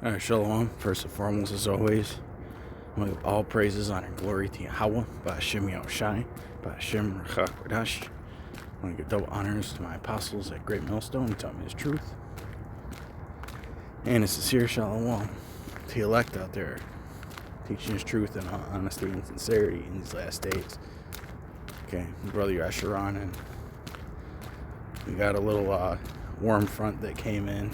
All right, Shalom. First and foremost, as always, I want to give all praises, honor, and glory to Yahweh, Ba'ashem Yahushai, Ba'ashem Rachak Kodash. I want to give double honors to my apostles at Great Millstone who taught me his truth. And a sincere Shalom to the elect out there, teaching his truth and honesty and sincerity in these last days. Okay, brother Yasharon, and we got a little warm front that came in,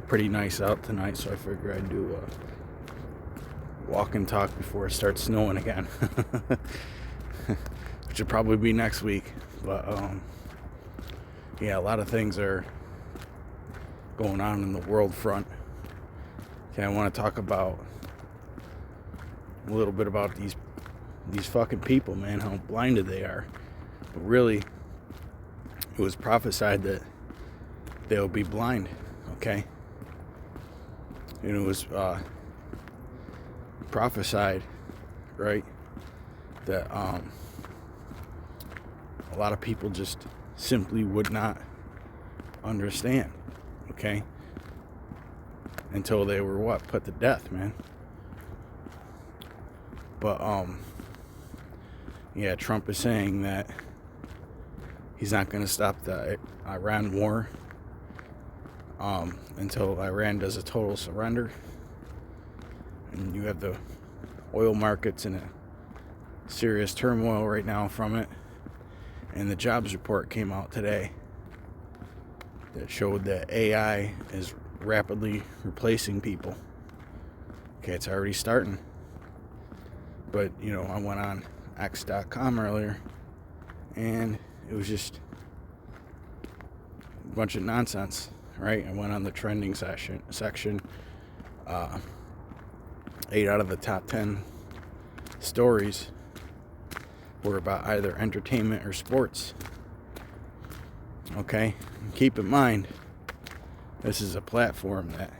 pretty nice out tonight, so I figured I'd do a walk and talk before it starts snowing again. Which will probably be next week. But yeah, a lot of things are going on in the world front. Okay, I want to talk about a little bit about these fucking people, man, how blinded they are. But really, it was prophesied that they'll be blind, okay? And it was prophesied, right, that a lot of people just simply would not understand, okay, until they were put to death, man. But yeah, Trump is saying that he's not going to stop the Iran war until Iran does a total surrender. And you have the oil markets in a serious turmoil right now from it. And the jobs report came out today that showed that AI is rapidly replacing people. Okay, it's already starting. But, I went on X.com earlier, and it was just a bunch of nonsense, right? I went on the trending section. 8 out of the top 10 stories were about either entertainment or sports. Okay? And keep in mind, this is a platform that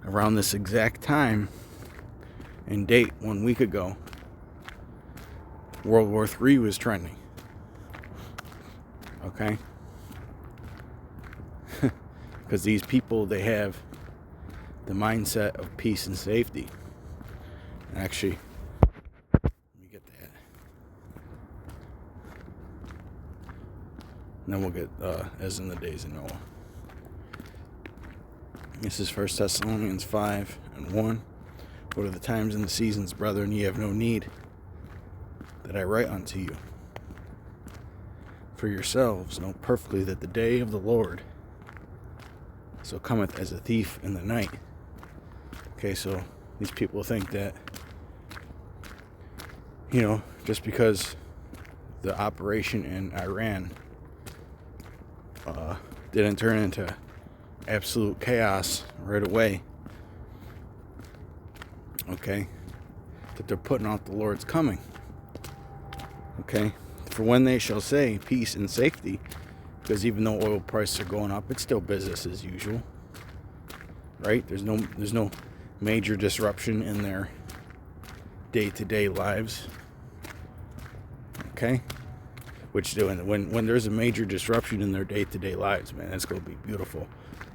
around this exact time and date 1 week ago, World War III was trending. Okay? Because these people, they have the mindset of peace and safety. Actually, let me get that. And then we'll get as in the days of Noah. This is 1 Thessalonians 5:1. What are the times and the seasons, brethren? Ye have no need that I write unto you. For yourselves know perfectly that the day of the Lord so cometh as a thief in the night. Okay, so these people think that, just because the operation in Iran didn't turn into absolute chaos right away, okay, that they're putting off the Lord's coming. Okay, for when they shall say peace and safety, because even though oil prices are going up, it's still business as usual, right? There's no major disruption in their day-to-day lives. Okay, which doing when there's a major disruption in their day-to-day lives, man, it's gonna be beautiful,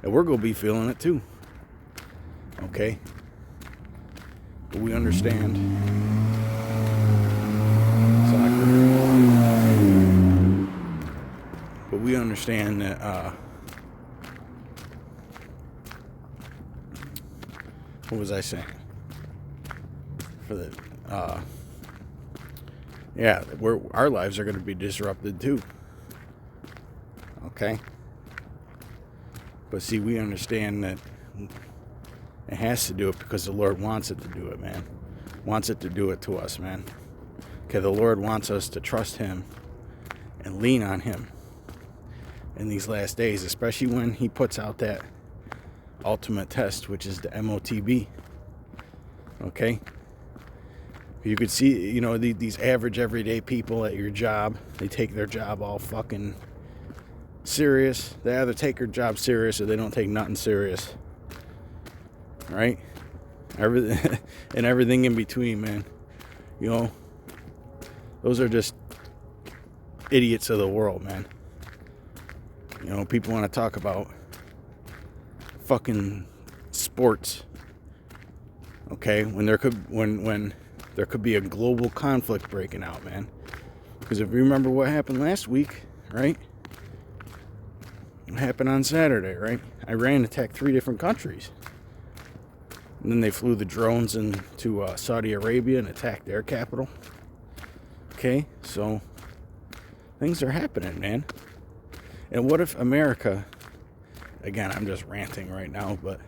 and we're gonna be feeling it too. Okay, but we understand. But we understand that, what was I saying? Our lives are going to be disrupted too. Okay? But see, we understand that it has to do it because the Lord wants it to do it, man. Wants it to do it to us, man. Okay, the Lord wants us to trust Him and lean on Him in these last days, especially when He puts out that ultimate test, which is the MOTB. Okay? You could see, these average everyday people at your job, they take their job all fucking serious. They either take their job serious or they don't take nothing serious. Right? Everything and everything in between, man. Those are just idiots of the world, man. People want to talk about fucking sports. Okay, when there could be a global conflict breaking out, man. Because if you remember what happened last week, right? What happened on Saturday, right? Iran attacked 3 different countries. And then they flew the drones into Saudi Arabia and attacked their capital. Okay, so things are happening, man. And what if America, again, I'm just ranting right now, but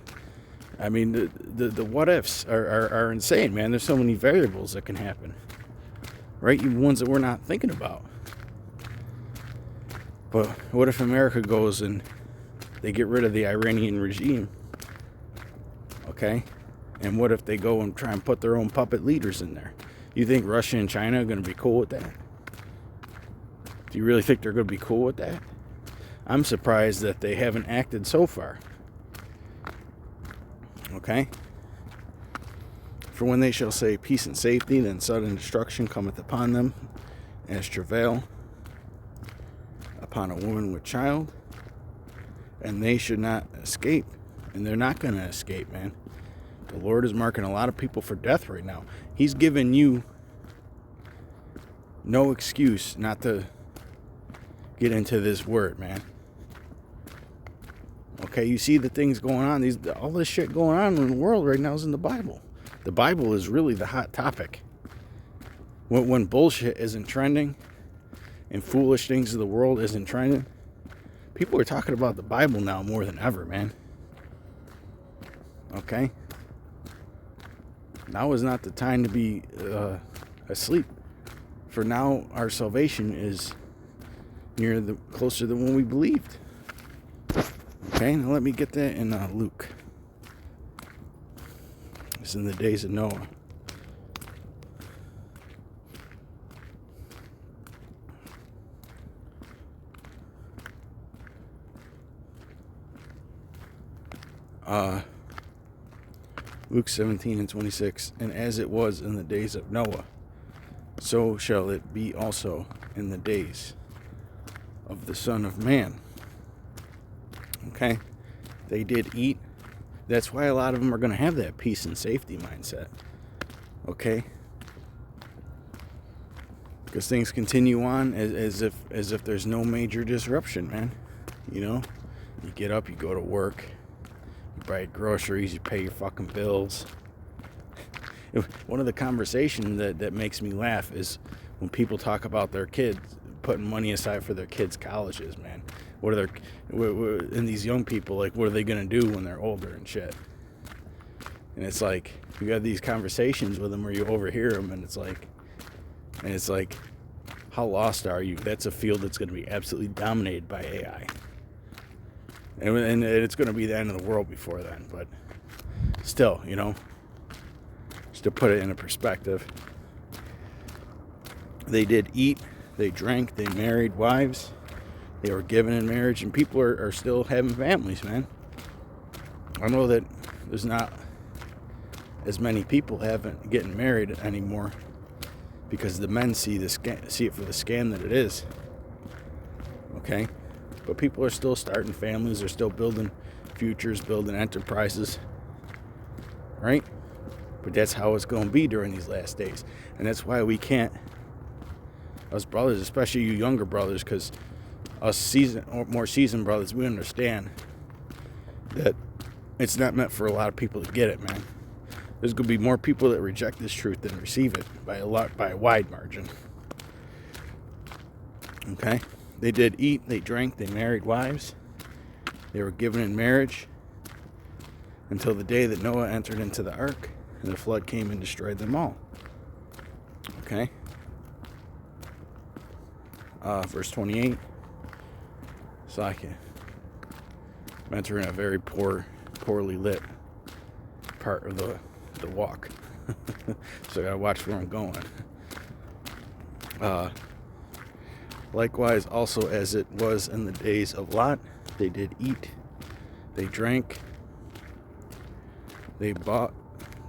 I mean, the what ifs are insane, man. There's so many variables that can happen, right? Even ones that we're not thinking about. But what if America goes and they get rid of the Iranian regime? Okay? And what if they go and try and put their own puppet leaders in there? You think Russia and China are going to be cool with that? Do you really think they're going to be cool with that? I'm surprised that they haven't acted so far. Okay? For when they shall say peace and safety, then sudden destruction cometh upon them, as travail upon a woman with child, and they should not escape. And they're not going to escape, man. The Lord is marking a lot of people for death right now. He's given you no excuse not to get into this word, man. Okay, you see the things going on. All this shit going on in the world right now is in the Bible. The Bible is really the hot topic. When bullshit isn't trending and foolish things of the world isn't trending, people are talking about the Bible now more than ever, man. Okay? Now is not the time to be asleep. For now, our salvation is closer than when we believed. Okay, now let me get that in Luke. It's in the days of Noah. Luke 17:26. And as it was in the days of Noah, so shall it be also in the days of the Son of Man. Okay? They did eat. That's why a lot of them are going to have that peace and safety mindset. Okay? Because things continue on as if there's no major disruption, man. You know? You get up, you go to work, you buy groceries, you pay your fucking bills. One of the conversations that makes me laugh is when people talk about their kids putting money aside for their kids' colleges, man. And these young people, like, what are they going to do when they're older and shit? And it's like, you have these conversations with them where you overhear them, and it's like, how lost are you? That's a field that's going to be absolutely dominated by AI. And it's going to be the end of the world before then, but still, you know, just to put it in a perspective. They did eat, they drank, they married wives, they were given in marriage, and people are still having families, man. I know that there's not as many people getting married anymore because the men see it for the scam that it is. Okay? But people are still starting families, they're still building futures, building enterprises. Right? But that's how it's going to be during these last days. And that's why we can't, us brothers, especially you younger brothers, because us more seasoned brothers, we understand that it's not meant for a lot of people to get it, man. There's going to be more people that reject this truth than receive it by a wide margin. Okay? They did eat, they drank, they married wives. They were given in marriage until the day that Noah entered into the ark and the flood came and destroyed them all. Okay? Verse 28. So I'm entering a very poorly lit part of the walk. So I gotta watch where I'm going. Likewise, also as it was in the days of Lot, they did eat, they drank, they bought,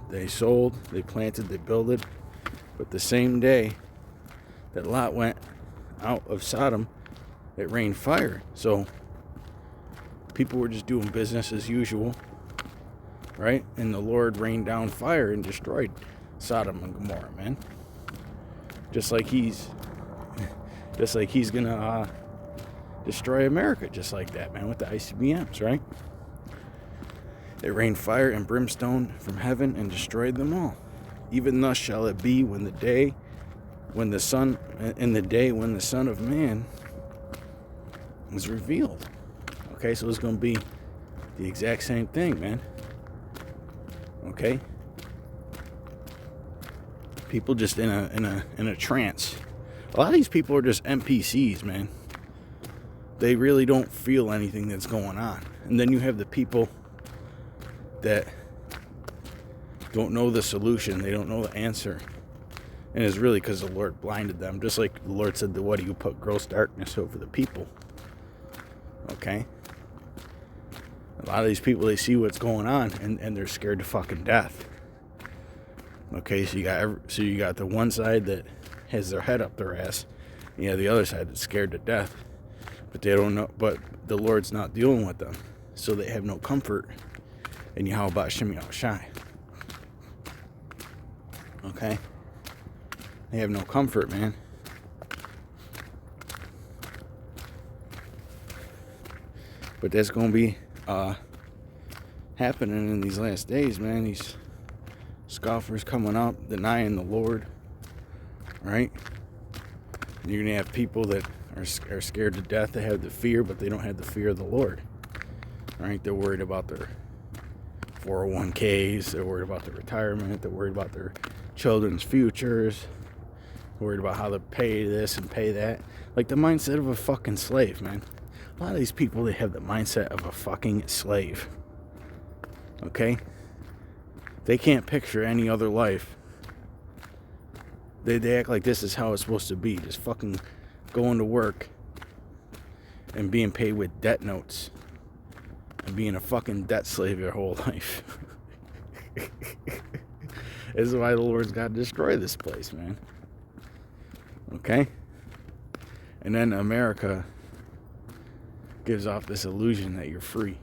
they sold, they planted, they builded. But the same day that Lot went out of Sodom, it rained fire. So People were just doing business as usual, right? And the Lord rained down fire and destroyed Sodom and Gomorrah, man. Just like he's gonna destroy America, just like that, man, with the ICBMs, right? It rained fire and brimstone from heaven and destroyed them all. Even thus shall it be in the day when the Son of Man is revealed. Okay, so it's going to be the exact same thing, man. Okay, people just in a trance. A lot of these people are just NPCs, man. They really don't feel anything that's going on. And then you have the people that don't know the solution. They don't know the answer. And it's really because the Lord blinded them. Just like the Lord said, what do you put gross darkness over the people? Okay? A lot of these people, they see what's going on and they're scared to fucking death. Okay, so you got the one side that has their head up their ass. And you have the other side that's scared to death. But they don't know, but the Lord's not dealing with them. So they have no comfort in Yahweh Ba'Shem Yahushai. Okay? They have no comfort, man. But that's going to be happening in these last days, man. These scoffers coming up, denying the Lord, right? And you're going to have people that are scared to death. They have the fear, but they don't have the fear of the Lord, right? They're worried about their 401ks. They're worried about their retirement. They're worried about their children's futures. Worried about how to pay this and pay that. Like the mindset of a fucking slave, man. A lot of these people, they have the mindset of a fucking slave. Okay? They can't picture any other life. They act like this is how it's supposed to be. Just fucking going to work and being paid with debt notes. And being a fucking debt slave your whole life. This is why the Lord's got to destroy this place, man. Okay? And then America gives off this illusion that you're free.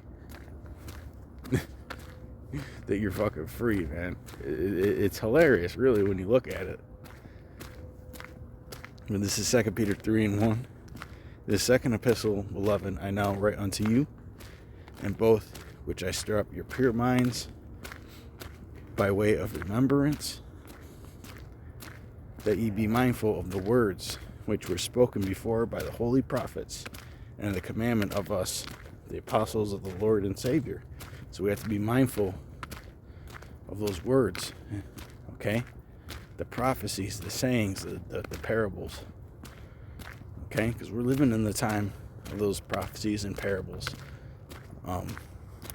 That you're fucking free, man. It's hilarious, really, when you look at it. But this is 2 Peter 3:1. The second epistle, beloved, I now write unto you, and both which I stir up your pure minds by way of remembrance, that ye be mindful of the words which were spoken before by the holy prophets, and the commandment of us, the apostles of the Lord and Savior. So we have to be mindful of those words, okay? The prophecies, the sayings, the parables, okay? Because we're living in the time of those prophecies and parables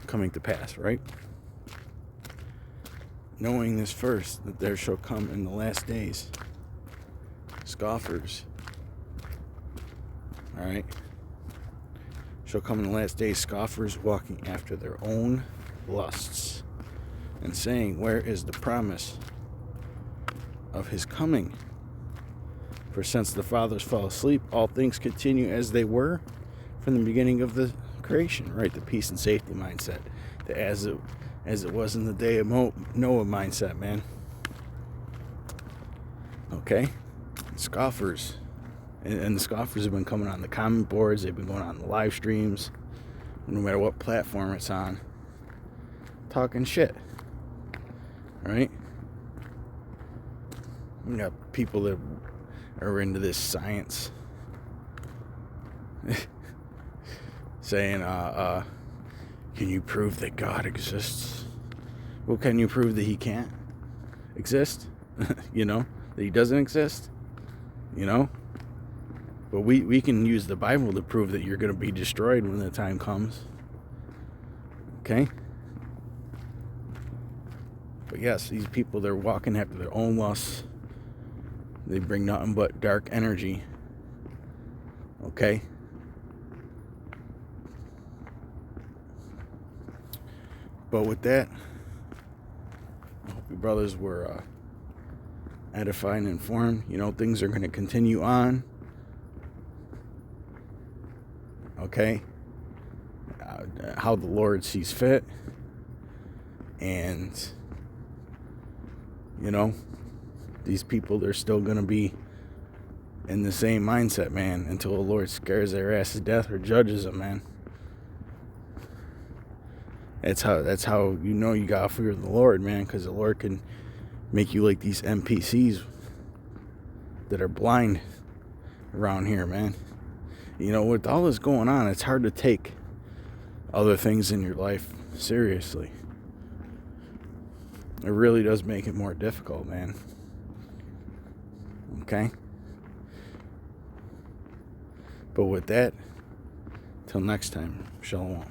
coming to pass, right? Knowing this first, that there shall come in the last days scoffers, all right? Shall come in the last days scoffers, walking after their own lusts, and saying, where is the promise of his coming? For since the fathers fell asleep, all things continue as they were from the beginning of the creation, right? The peace and safety mindset, the as it was in the day of Noah mindset, man. Okay? Scoffers. And the scoffers have been coming on the comment boards. They've been going on the live streams, no matter what platform it's on, talking shit. Right? We got people that are into this science saying, can you prove that God exists? Well, can you prove that he can't exist? You know, that he doesn't exist? You know? But we can use the Bible to prove that you're going to be destroyed when the time comes. Okay? But yes, these people, they're walking after their own lusts. They bring nothing but dark energy. Okay? But with that, I hope you brothers were edified and informed. You know, things are going to continue on. Okay? how the Lord sees fit. And, these people, they're still going to be in the same mindset, man, until the Lord scares their ass to death or judges them, man. That's how you gotta fear the Lord, man, because the Lord can make you like these NPCs that are blind around here, man. With all this going on, it's hard to take other things in your life seriously. It really does make it more difficult, man. Okay? But with that, till next time, shalom.